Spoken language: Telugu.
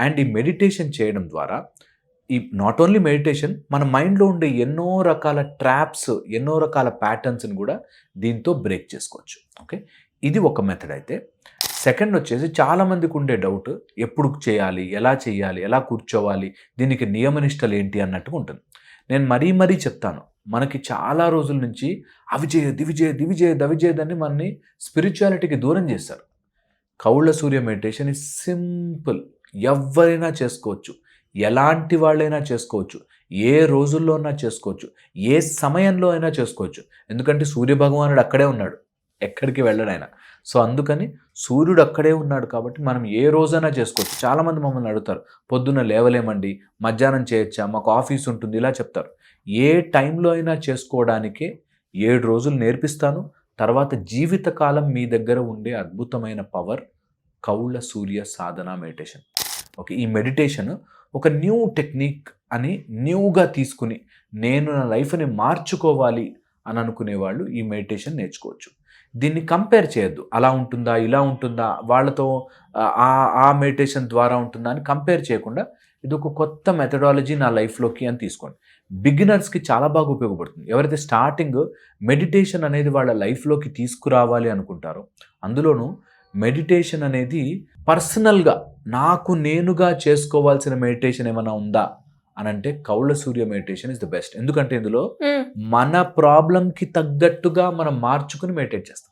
అండ్ ఈ మెడిటేషన్ చేయడం ద్వారా ఈ నాట్ ఓన్లీ మెడిటేషన్, మన మైండ్లో ఉండే ఎన్నో రకాల ట్రాప్స్, ఎన్నో రకాల ప్యాటర్న్స్ని కూడా దీంతో బ్రేక్ చేసుకోవచ్చు. ఓకే, ఇది ఒక మెథడ్. అయితే సెకండ్ వచ్చేసి చాలామందికి ఉండే డౌట్, ఎప్పుడు చేయాలి, ఎలా కూర్చోవాలి, దీనికి నియమనిష్టలు ఏంటి అన్నట్టుగా ఉంటుంది. నేను మరీ చెప్తాను, మనకి చాలా రోజుల నుంచి అవి చేయొద్దని మనని స్పిరిచువాలిటీకి దూరం చేస్తారు. కౌళ్ళ సూర్య మెడిటేషన్ ఇస్ సింపుల్, ఎవరైనా చేసుకోవచ్చు, ఎలాంటి వాళ్ళైనా చేసుకోవచ్చు, ఏ రోజుల్లోనైనా చేసుకోవచ్చు, ఏ సమయంలో అయినా చేసుకోవచ్చు. ఎందుకంటే సూర్యభగవానుడు అక్కడే ఉన్నాడు, ఎక్కడికి వెళ్ళడు ఆయన. సో అందుకని సూర్యుడు అక్కడే ఉన్నాడు కాబట్టి మనం ఏ రోజైనా చేసుకోవచ్చు. చాలామంది మమ్మల్ని అడుగుతారు, పొద్దున్న లేవలేమండి, మధ్యాహ్నం చేయొచ్చా, మాకు ఆఫీస్ ఉంటుంది, ఇలా చెప్తారు. ఏ టైంలో అయినా చేసుకోవడానికే 7 రోజులు నేర్పిస్తాను. తర్వాత జీవితకాలం మీ దగ్గర ఉండే అద్భుతమైన పవర్ కౌళ్ళ సూర్య సాధన మెడిటేషన్. ఓకే, ఈ మెడిటేషన్ ఒక న్యూ టెక్నిక్ అని న్యూగా తీసుకుని నేను నా లైఫ్ని మార్చుకోవాలి అని అనుకునే వాళ్ళు ఈ మెడిటేషన్ నేర్చుకోవచ్చు. దీన్ని కంపేర్ చేయొద్దు, అలా ఉంటుందా, ఇలా ఉంటుందా, వాళ్ళతో ఆ మెడిటేషన్ ద్వారా ఉంటుందా అని కంపేర్ చేయకుండా ఇది ఒక కొత్త మెథడాలజీ నా లైఫ్లోకి అని తీసుకోండి. బిగినర్స్కి చాలా బాగా ఉపయోగపడుతుంది. ఎవరైతే స్టార్టింగ్ మెడిటేషన్ అనేది వాళ్ళ లైఫ్లోకి తీసుకురావాలి అనుకుంటారో, అందులోనూ మెడిటేషన్ అనేది పర్సనల్గా నాకు నేనుగా చేసుకోవాల్సిన మెడిటేషన్ ఏమైనా ఉందా అని అంటే కౌళ్ళ సూర్య మెడిటేషన్ ఇస్ ద బెస్ట్. ఎందుకంటే ఇందులో మన ప్రాబ్లంకి తగ్గట్టుగా మనం మార్చుకుని మెడిటేట్ చేస్తాం.